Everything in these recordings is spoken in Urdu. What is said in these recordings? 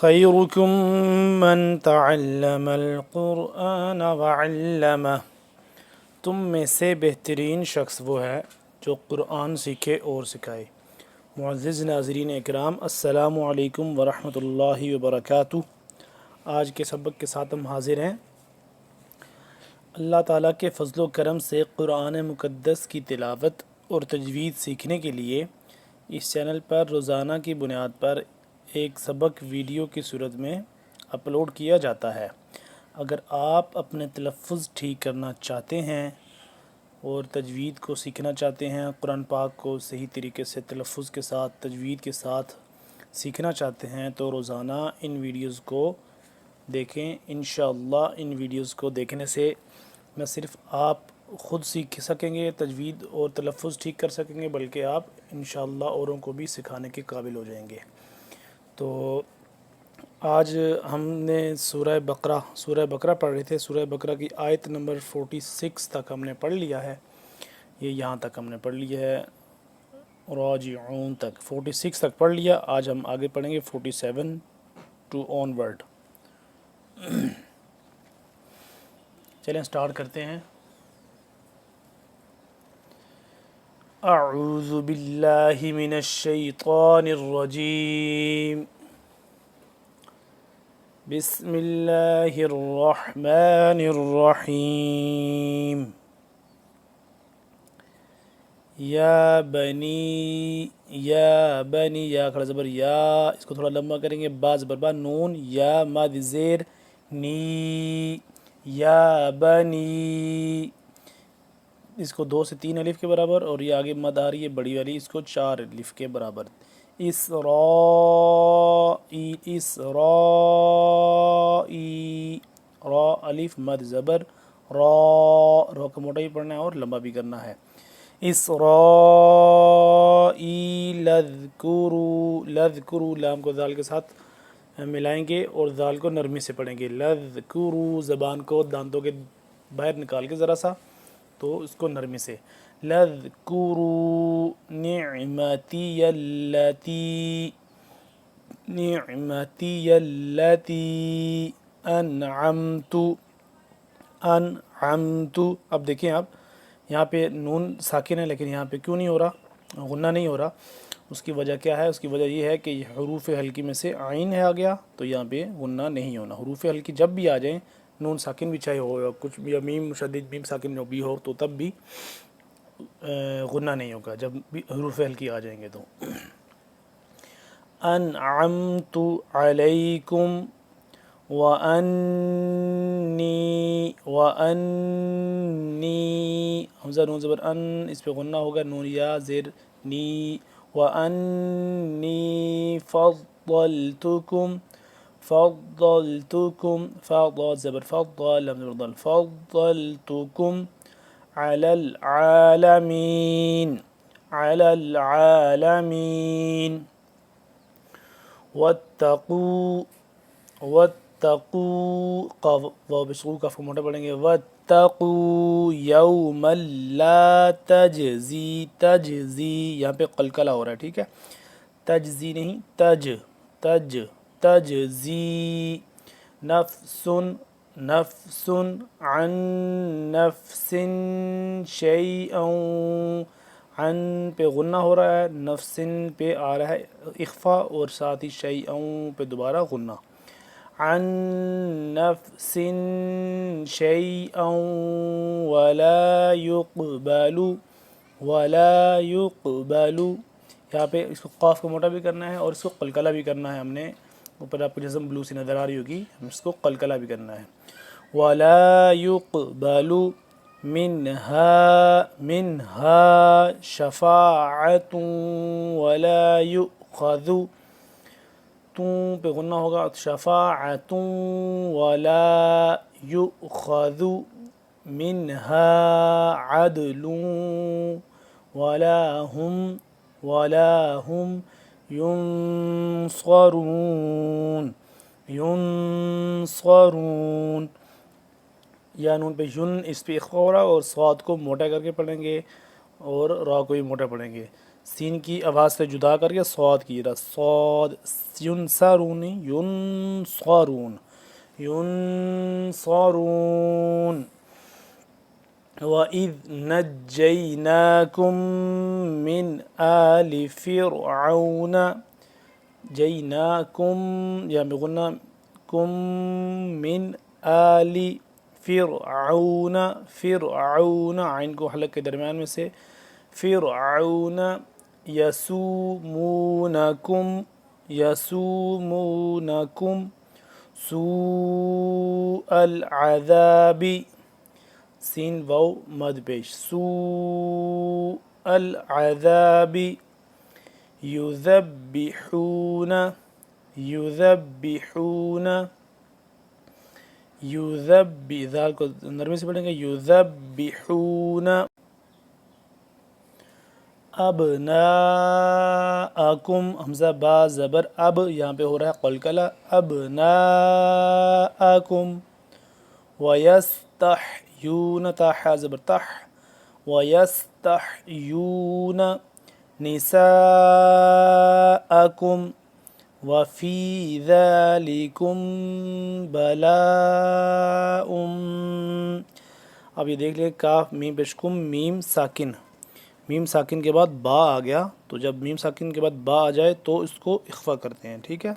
خیرکم من تعلم القرآن وعلمہ، تم میں سے بہترین شخص وہ ہے جو قرآن سیکھے اور سکھائے۔ معزز ناظرین اکرام، السلام علیکم ورحمۃ اللہ وبرکاتہ۔ آج کے سبق کے ساتھ ہم حاضر ہیں۔ اللہ تعالیٰ کے فضل و کرم سے قرآن مقدس کی تلاوت اور تجوید سیکھنے کے لیے اس چینل پر روزانہ کی بنیاد پر ایک سبق ویڈیو کی صورت میں اپلوڈ کیا جاتا ہے۔ اگر آپ اپنے تلفظ ٹھیک کرنا چاہتے ہیں اور تجوید کو سیکھنا چاہتے ہیں، قرآن پاک کو صحیح طریقے سے تلفظ کے ساتھ تجوید کے ساتھ سیکھنا چاہتے ہیں تو روزانہ ان ویڈیوز کو دیکھیں۔ انشاءاللہ ان ویڈیوز کو دیکھنے سے نہ صرف آپ خود سیکھ سکیں گے، تجوید اور تلفظ ٹھیک کر سکیں گے، بلکہ آپ انشاءاللہ اوروں کو بھی سکھانے کے قابل ہو جائیں گے۔ تو آج ہم نے سورہ بقرہ پڑھ رہے تھے۔ سورہ بقرہ کی آیت نمبر 46 تک ہم نے پڑھ لیا ہے۔ یہ یہاں تک ہم نے پڑھ لیا ہے، راجعون تک 46 تک پڑھ لیا۔ آج ہم آگے پڑھیں گے 47 ٹو آن ورڈ۔ چلیں سٹارٹ کرتے ہیں۔ اعوذ باللہ من الشیطان الرجیم، بسم اللہ الرحمن الرحیم۔ یا بنی، یا کھڑا زبر یا، اس کو تھوڑا لمبا کریں گے، با زبر با، نون یا مد زیر نی، یا بنی، اس کو 2 سے 3 الف کے برابر، اور یہ آگے مد آ رہی ہے بڑی والی، اس کو 4 الف کے برابر۔ را الف مد زبر، را کا موٹا ہی پڑھنا ہے اور لمبا بھی کرنا ہے۔ اسرائیل لذکروا، لام کو ذال کے ساتھ ملائیں گے اور ذال کو نرمی سے پڑھیں گے۔ لذکروا، زبان کو دانتوں کے باہر نکال کے ذرا سا، تو اس کو نرمی سے۔ لذکروا نعمتی التی انعمت۔ اب دیکھیں، آپ یہاں پہ نون ساکن ہے، لیکن یہاں پہ کیوں نہیں ہو رہا، غنہ نہیں ہو رہا؟ اس کی وجہ کیا ہے؟ اس کی وجہ یہ ہے کہ حروف حلقی میں سے عین ہے آ گیا، تو یہاں پہ غنہ نہیں ہونا۔ حروف حلقی جب بھی آ جائیں، نون ساکن بھی چاہے ہو یا کچھ بھی، یا میم مشدد میم ساکن جو بھی ہو، تو تب بھی غنہ نہیں ہوگا جب بھی حروف حلقی آ جائیں گے تو۔ انعمت علیکم وانی، حمزہ نون زبر ان، اس پہ غنہ ہوگا، نون یا زیر نی، وانی فضلتکم، فضل زبر فضل، لام زبر ضل، فضلتکم علی العالمین، واتقوا، واو کاف کو موٹا پڑھیں گے، واتقوا یوما لا تجزی، یہاں پہ قلقلہ ہو رہا ہے، ٹھیک ہے، تجزی نہیں، تجزی نفس عن نفس شیئا، عن پہ غنہ ہو رہا ہے، نفس پہ آ رہا ہے اخفا، اور ساتھ ہی شیئا پہ دوبارہ غنہ۔ عن نفس شیئا ولا يقبل، یہاں پہ اس کو قاف کو موٹا بھی کرنا ہے اور اس کو قلقلہ بھی کرنا ہے۔ ہم نے اوپر آپ کو جزم بلو سی نظر آ رہی ہوگی، ہم اس کو قلقلہ بھی کرنا ہے۔ ولا يقبل منها شفاعة ولا يؤخذ، پہ غنہ ہوگا، شفاعة ولا يؤخذ منها عدل ولا هم ينصرون، یا نون پہ یون، اس پہ اخفا ہو رہا، اور صاد کو موٹا کر کے پڑھیں گے اور را کو بھی موٹا پڑھیں گے۔ سین کی آواز سے جدا کر کے صاد کی طرح صاد ینصرون ینصرون ینصرون وَإِذْ نَجَّيْنَاكُمْ مِنْ آلِ فِرْعَوْنَ جَيْنَاكُمْ یا بغنہ کم من آل فرعون فرعون عین کو حلق کے درمیان میں سے فرعون یسومونکم یسومونکم سوء العذاب سین واو مد پیش سوء العذاب یذبحون یذبحون ذال کو نرمی سے پڑھیں گے یذبحون ابناءکم حمزہ با زبر اب یہاں پہ ہو رہا ہے قلقلہ ابناءکم ویستحیون تاح زبر تح ویستحیون نساءکم وفی ذالکم بلاء اب یہ دیکھ لیں کاف میم پیشکم میم ساکن کے بعد با آ گیا تو جب میم ساکن کے بعد با آ جائے تو اس کو اخفا کرتے ہیں ٹھیک ہے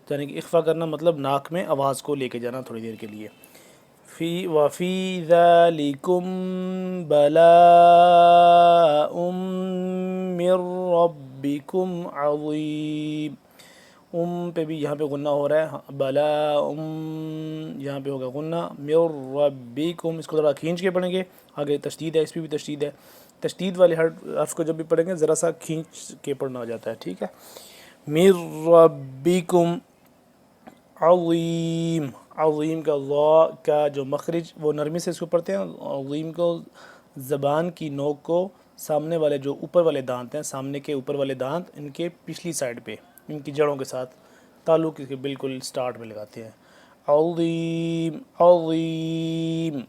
یعنی کہ اخفا کرنا مطلب ناک میں آواز کو لے کے جانا تھوڑی دیر کے لیے وفی ذالکم بلاء من ربکم عظیم پہ بھی یہاں پہ غنہ ہو رہا ہے بلاء یہاں پہ ہوگا غنہ من ربکم اس کو ذرا کھینچ کے پڑھیں گے آگے تشدید ہے اس پہ بھی تشدید ہے تشدید والے حرف کو جب بھی پڑھیں گے ذرا سا کھینچ کے پڑھنا ہو جاتا ہے ٹھیک ہے من ربکم عظیم عظیم کا ضا کا جو مخرج وہ نرمی سے اس کو پڑھتے ہیں عظیم کو زبان کی نوک کو سامنے والے جو اوپر والے دانت ہیں سامنے کے اوپر والے دانت ان کے پچھلی سائڈ پہ ان کی جڑوں کے ساتھ تعلق کے بالکل سٹارٹ میں لگاتے ہیں عظیم عظیم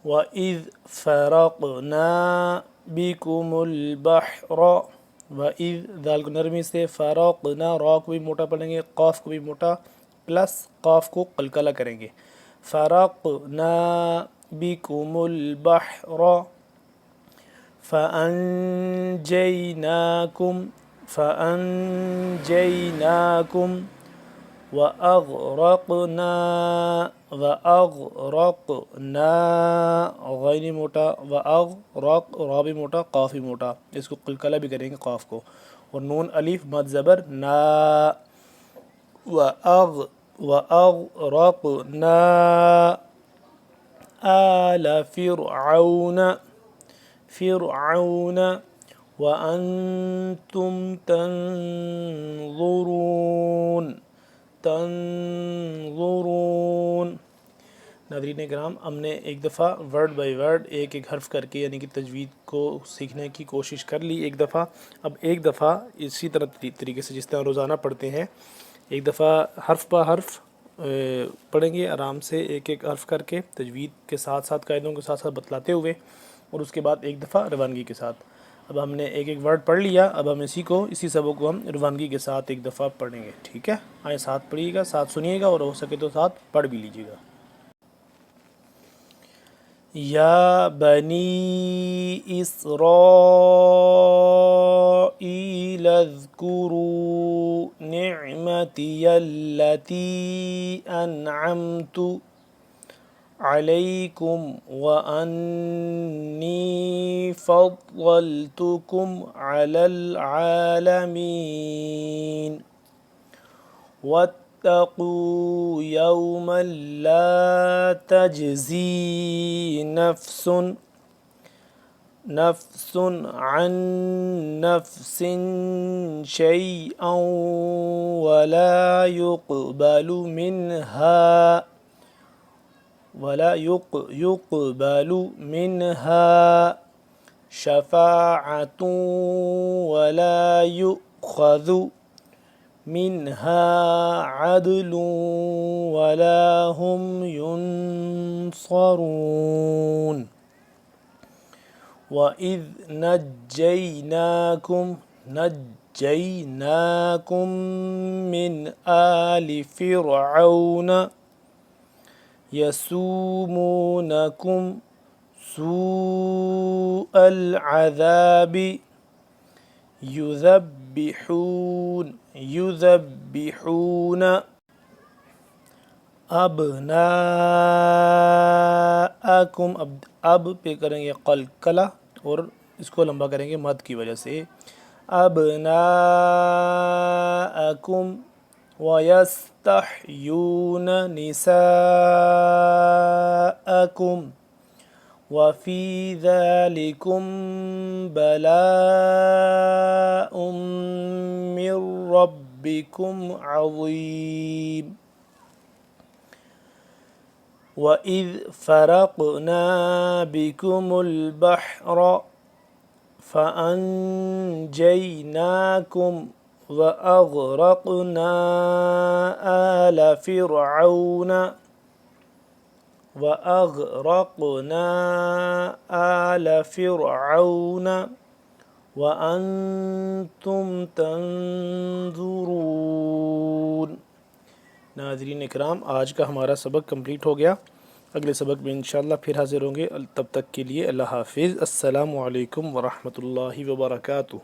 وَإِذْ فَرَقْنَا بِكُمُ الْبَحْرَ وَإِذْ ذال کو نرمی سے فرقنا را کو بھی موٹا پڑھیں گے قاف کو بھی موٹا پلس قاف کو قلقلہ کریں گے فرقنا بِكُمُ الْبَحْرَ فَأَنْجَيْنَاكُمْ وَأَغْرَقْنَا غین موٹا وَأَغْرَق را بھی موٹا قاف بھی موٹا اس کو قلقلہ بھی کریں گے قاف کو اور نون الف مد زبر نا وَأَغْرَقْنَا آلَ فرعون وَأَنْتُمْ تنظرون ناظرین کرام ہم نے ایک دفعہ ورڈ بائی ورڈ ایک ایک حرف کر کے یعنی کہ تجوید کو سیکھنے کی کوشش کر لی ایک دفعہ اب ایک دفعہ اسی طریقے سے جس طرح روزانہ پڑھتے ہیں ایک دفعہ حرف با حرف پڑھیں گے آرام سے ایک ایک حرف کر کے تجوید کے ساتھ ساتھ قاعدوں کے ساتھ ساتھ بتلاتے ہوئے اور اس کے بعد ایک دفعہ روانگی کے ساتھ اب ہم نے ایک ایک ورڈ پڑھ لیا اب ہم اسی سبق کو ہم روانگی کے ساتھ ایک دفعہ پڑھیں گے ٹھیک ہے آئیں ساتھ پڑھیے گا ساتھ سنیے گا اور ہو سکے تو ساتھ پڑھ بھی لیجیے گا یا بنی اسرائیل اذکروا نعمتی التی انعمت علیکم وانی فضلتکم علی العالمین واتقوا یوما لا تجزی نفس عن نفس شیئا ولا يقبل منها شفاعة ولا يؤخذ منها عدل ولا هم ينصرون وَإِذْ نَجَّيْنَاكُمْ مِنْ آلِ فِرْعَوْنَ يَسُومُونَكُمْ سُوءَ الْعَذَابِ يُذَبِّحُونَ ابناءکم، اب پہ کریں گے قلقلہ اور اس کو لمبا کریں گے مد کی وجہ سے، ابناءکم وَيَسْتَحْيُونَ نِسَاءَکم وَفِي ذَلِكُمْ بَلَاءٌ مِّن رَبِّكُمْ عَظِيمٌ وَإِذْ فَرَقْنَا بِكُمُ الْبَحْرَ فَأَنْجَيْنَاكُمْ وَأَغْرَقْنَا آلَ فِرْعَوْنَ وَأَنْتُمْ تَنْظُرُونَ۔ ناظرین اکرام، آج کا ہمارا سبق کمپلیٹ ہو گیا، اگلے سبق میں انشاءاللہ پھر حاضر ہوں گے، تب تک کے لیے اللہ حافظ، السلام علیکم ورحمۃ اللہ وبرکاتہ۔